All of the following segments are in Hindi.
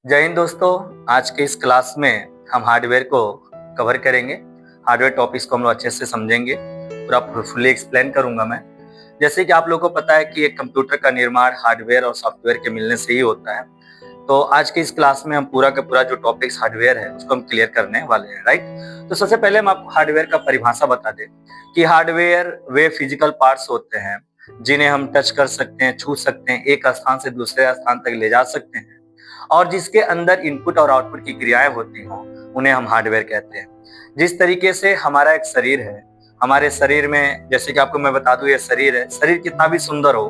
जय हिंद दोस्तों। आज के इस क्लास में हम हार्डवेयर को कवर करेंगे। हार्डवेयर टॉपिक्स को हम लोग अच्छे से समझेंगे, पूरा फुल्ली एक्सप्लेन करूंगा मैं। जैसे कि आप लोगों को पता है कि एक कंप्यूटर का निर्माण हार्डवेयर और सॉफ्टवेयर के मिलने से ही होता है। तो आज की इस क्लास में हम पूरा का पूरा जो टॉपिक्स हार्डवेयर है उसको हम क्लियर करने वाले हैं, राइट। तो सबसे पहले हम आपको हार्डवेयर का परिभाषा बता दें कि हार्डवेयर वे फिजिकल पार्ट्स होते हैं जिन्हें हम टच कर सकते हैं, छू सकते हैं, एक स्थान से दूसरे स्थान तक ले जा सकते हैं और जिसके अंदर इनपुट और आउटपुट की क्रियाएं होती हों, उन्हें हम हार्डवेयर कहते हैं। जिस तरीके से हमारा एक शरीर है, हमारे शरीर में जैसे कि आपको मैं बता दूं, ये शरीर है, शरीर कितना भी सुंदर हो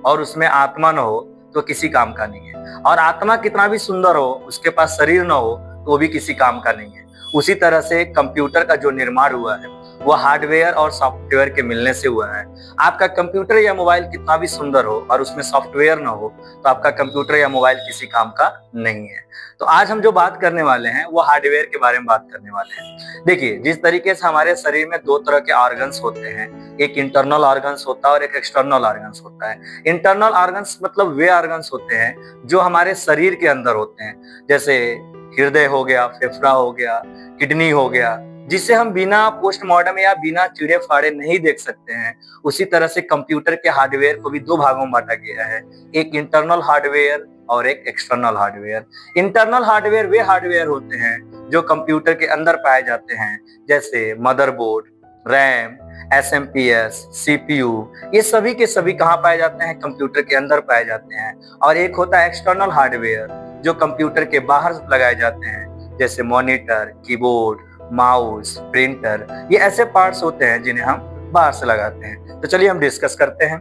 और उसमें आत्मा न हो तो किसी काम का नहीं है, और आत्मा कितना भी सुंदर हो उसके पास शरीर न हो तो वो भी किसी काम का नहीं है। उसी तरह से कंप्यूटर का जो निर्माण हुआ है वो हार्डवेयर और सॉफ्टवेयर के मिलने से हुआ है। आपका कंप्यूटर या मोबाइल कितना भी सुंदर हो और उसमें सॉफ्टवेयर ना हो तो आपका कंप्यूटर या मोबाइल किसी काम का नहीं है। तो आज हम जो बात करने वाले हैं वो हार्डवेयर के बारे में बात करने वाले हैं। देखिए, जिस तरीके से हमारे शरीर में दो तरह के ऑर्गन्स होते हैं, एक इंटरनल ऑर्गन्स होता है और एक एक्सटर्नल ऑर्गन्स होता है। इंटरनल ऑर्गन्स मतलब वे ऑर्गन्स होते हैं जो हमारे शरीर के अंदर होते हैं, जैसे हृदय हो गया, फेफड़ा हो गया, किडनी हो गया, जिसे हम बिना पोस्टमार्टम या बिना चीरे फाड़े नहीं देख सकते हैं। उसी तरह से कंप्यूटर के हार्डवेयर को भी दो भागों में बांटा गया है, एक इंटरनल हार्डवेयर और एक एक्सटर्नल हार्डवेयर। इंटरनल हार्डवेयर वे हार्डवेयर होते हैं जो कंप्यूटर के अंदर पाए जाते हैं, जैसे मदरबोर्ड, रैम, एसएमपीएस, सीपीयू। ये सभी के सभी कहाँ पाए जाते हैं? कंप्यूटर के अंदर पाए जाते हैं। और एक होता है एक्सटर्नल हार्डवेयर जो कंप्यूटर के बाहर लगाए जाते हैं, जैसे मॉनिटर, कीबोर्ड, माउस, प्रिंटर। ये ऐसे पार्ट्स होते हैं जिन्हें हम बाहर से लगाते हैं। तो चलिए हम डिस्कस करते हैं।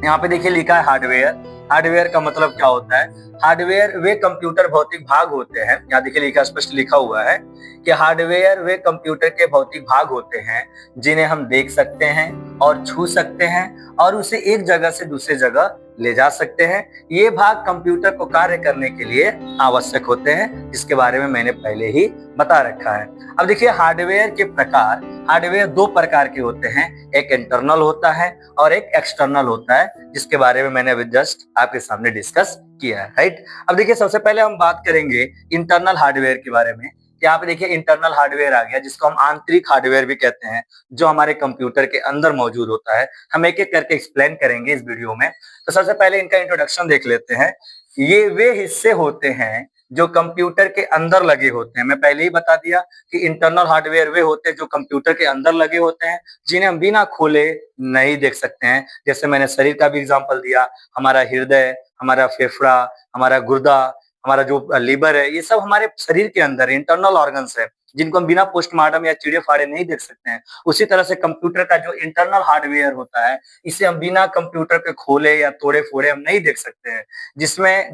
यहाँ पे देखिए लिखा है हार्डवेयर। हार्डवेयर का मतलब क्या होता है? हार्डवेयर वे कंप्यूटर भौतिक भाग होते हैं। यहाँ देखिए लिखा, स्पष्ट लिखा हुआ है कि हार्डवेयर वे कंप्यूटर के भौतिक भाग होते हैं जिन्हें हम देख सकते हैं और छू सकते हैं और उसे एक जगह से दूसरी जगह ले जा सकते हैं। ये भाग कंप्यूटर को कार्य करने के लिए आवश्यक होते हैं, जिसके बारे में मैंने पहले ही बता रखा है। अब देखिए हार्डवेयर के प्रकार। हार्डवेयर दो प्रकार के होते हैं, एक इंटरनल होता है और एक एक्सटर्नल होता है, जिसके बारे में मैंने अभी जस्ट आपके सामने डिस्कस किया है, राइट। अब देखिए सबसे पहले हम बात करेंगे इंटरनल हार्डवेयर के बारे में। यहाँ पे देखिए इंटरनल हार्डवेयर आ गया, जिसको हम आंतरिक हार्डवेयर भी कहते हैं, जो हमारे कंप्यूटर के अंदर मौजूद होता है। हम एक एक करके एक्सप्लेन करेंगे इस वीडियो में। तो सबसे पहले इनका इंट्रोडक्शन देख लेते हैं। ये वे हिस्से होते हैं जो कंप्यूटर के अंदर लगे होते हैं। मैं पहले ही बता दिया कि इंटरनल हार्डवेयर वे होते हैं जो कंप्यूटर के अंदर लगे होते हैं, जिन्हें हम बिना खोले नहीं देख सकते हैं। जैसे मैंने शरीर का भी एग्जांपल दिया, हमारा हृदय, हमारा फेफड़ा, हमारा गुर्दा, हमारा जो लीवर है, ये सब हमारे शरीर के अंदर इंटरनल ऑर्गन्स है जिनको हम बिना पोस्टमार्टम या चीरे फाड़े नहीं देख सकते हैं। उसी तरह से कंप्यूटर का जो इंटरनल हार्डवेयर होता है, इसे हम बिना कंप्यूटर के खोले या तोड़े फोड़े हम नहीं देख सकते हैं।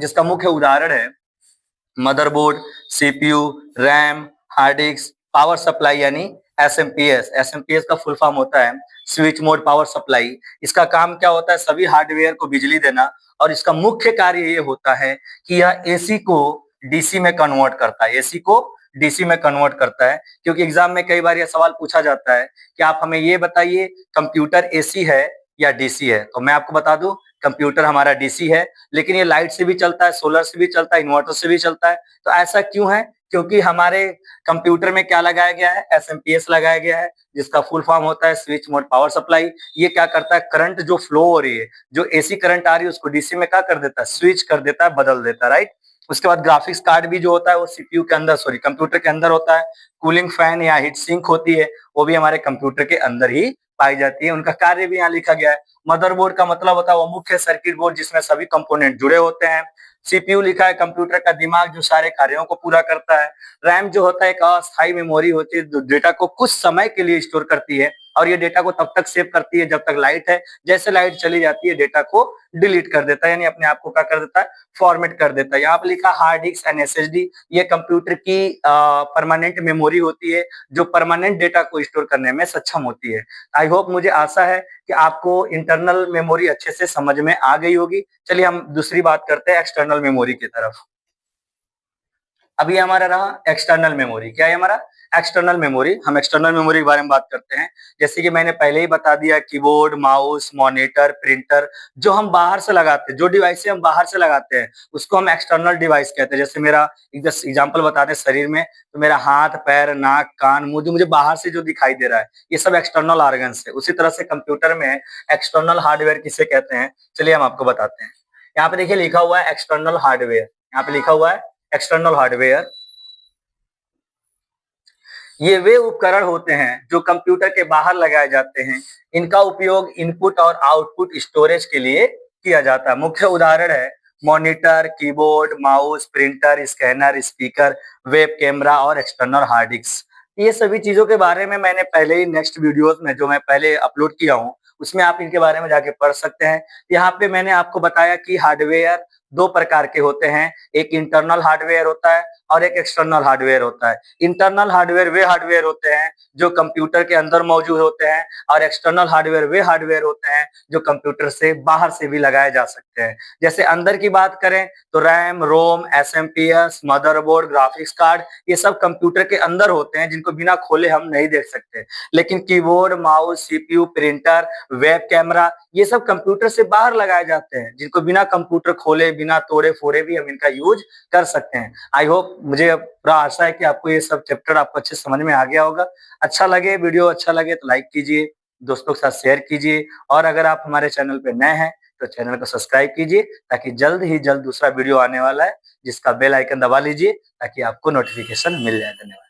जिसका मुख्य उदाहरण है motherboard, CPU, RAM, hard disk, power supply यानी एसएमपीएस। एसएमपीएस का फुल फॉर्म होता है स्विच मोड पावर सप्लाई। इसका काम क्या होता है? सभी हार्डवेयर को बिजली देना, और इसका मुख्य कार्य ये होता है कि यह एसी को डीसी में कन्वर्ट करता है। एसी को डीसी में कन्वर्ट करता है, क्योंकि एग्जाम में कई बार यह सवाल पूछा जाता है कि आप हमें ये बताइए कंप्यूटर एसी है या डीसी है। तो मैं आपको बता दूं कंप्यूटर हमारा डीसी है, लेकिन ये लाइट से भी चलता है, सोलर से भी चलता है, इन्वर्टर से भी चलता है। तो ऐसा क्यों है? क्योंकि हमारे कंप्यूटर में क्या लगाया गया है? एसएमपीएस लगाया गया है, जिसका फुल फॉर्म होता है स्विच मोड पावर सप्लाई। ये क्या करता है? करंट जो फ्लो हो रही है, जो एसी करंट आ रही है, उसको डीसी में क्या कर देता है? स्विच कर देता है, बदल देता है, राइट। उसके बाद ग्राफिक्स कार्ड भी जो होता है वो सीपीयू के अंदर, सॉरी कंप्यूटर के अंदर होता है। कूलिंग फैन या हीट सिंक होती है, वो भी हमारे कंप्यूटर के अंदर ही पाई जाती है। उनका कार्य भी यहाँ लिखा गया है। मदरबोर्ड का मतलब होता है वो मुख्य सर्किट बोर्ड जिसमें सभी कंपोनेंट जुड़े होते हैं। सीपीयू लिखा है कंप्यूटर का दिमाग जो सारे कार्यों को पूरा करता है। रैम जो होता है एक अस्थायी मेमोरी होती है जो डेटा को कुछ समय के लिए स्टोर करती है, और ये डेटा को तब तक सेव करती है जब तक लाइट है। जैसे लाइट चली जाती है डेटा को डिलीट कर देता है, यानी अपने आप को क्या कर देता है? फॉर्मेट कर देता है। यहाँ पे लिखा हार्ड डिस्क एंड एसएसडी, ये कंप्यूटर की परमानेंट मेमोरी होती है जो परमानेंट डेटा को स्टोर करने में सक्षम होती है। आई होप, मुझे आशा है कि आपको इंटरनल मेमोरी अच्छे से समझ में आ गई होगी। चलिए हम दूसरी बात करते हैं एक्सटर्नल मेमोरी की तरफ। अब ये हमारा रहा एक्सटर्नल मेमोरी। क्या है हमारा एक्सटर्नल मेमोरी? हम एक्सटर्नल मेमोरी के बारे में बात करते हैं। जैसे कि मैंने पहले ही बता दिया, कीबोर्ड, माउस, मॉनिटर, प्रिंटर, जो हम बाहर से लगाते हैं, जो डिवाइस हम बाहर से लगाते हैं, उसको हम एक्सटर्नल डिवाइस कहते हैं। जैसे मेरा एग्जाम्पल बता दें, शरीर में तो मेरा हाथ, पैर, नाक, कान, मुंह, जो मुझे बाहर से जो दिखाई दे रहा है, ये सब एक्सटर्नल ऑर्गन्स है। उसी तरह से कंप्यूटर में एक्सटर्नल हार्डवेयर किसे कहते हैं, चलिए हम आपको बताते हैं। यहाँ पे देखिए लिखा हुआ है एक्सटर्नल हार्डवेयर, यहाँ पे लिखा हुआ है एक्सटर्नल हार्डवेयर। ये वे उपकरण होते हैं जो कंप्यूटर के बाहर लगाए जाते हैं। इनका उपयोग इनपुट और आउटपुट स्टोरेज के लिए किया जाता है। मुख्य उदाहरण है monitor, keyboard, mouse, printer, scanner, speaker, web camera और एक्सटर्नल हार्ड डिस्क। ये सभी चीजों के बारे में मैंने पहले ही नेक्स्ट वीडियोस में जो मैं पहले अपलोड किया हूँ, उसमें आप इनके बारे में जाके पढ़ सकते हैं। यहाँ पे मैंने आपको बताया कि हार्डवेयर दो प्रकार के होते हैं, एक इंटरनल हार्डवेयर होता है और एक एक्सटर्नल हार्डवेयर होता है। इंटरनल हार्डवेयर वे हार्डवेयर होते हैं जो कंप्यूटर के अंदर मौजूद होते हैं, और एक्सटर्नल हार्डवेयर वे हार्डवेयर होते हैं जो कंप्यूटर से बाहर से भी लगाए जा सकते हैं। जैसे अंदर की बात करें तो रैम, रोम, एसएमपीएस, मदरबोर्ड, ग्राफिक्स कार्ड, ये सब कंप्यूटर के अंदर होते हैं जिनको बिना खोले हम नहीं देख सकते। लेकिन keyboard, mouse, CPU, printer, web camera, ये सब कंप्यूटर से बाहर लगाए जाते हैं, जिनको बिना कंप्यूटर खोले, बिना तोड़े फोड़े भी हम इनका यूज कर सकते हैं। आई होप, मुझे पूरा आशा है कि आपको ये सब चैप्टर आपको अच्छे समझ में आ गया होगा। अच्छा लगे, वीडियो अच्छा लगे तो लाइक कीजिए, दोस्तों के साथ शेयर कीजिए, और अगर आप हमारे चैनल पे नए हैं तो चैनल को सब्सक्राइब कीजिए, ताकि जल्द ही जल्द दूसरा वीडियो आने वाला है जिसका बेल आइकन दबा लीजिए ताकि आपको नोटिफिकेशन मिल जाए। धन्यवाद।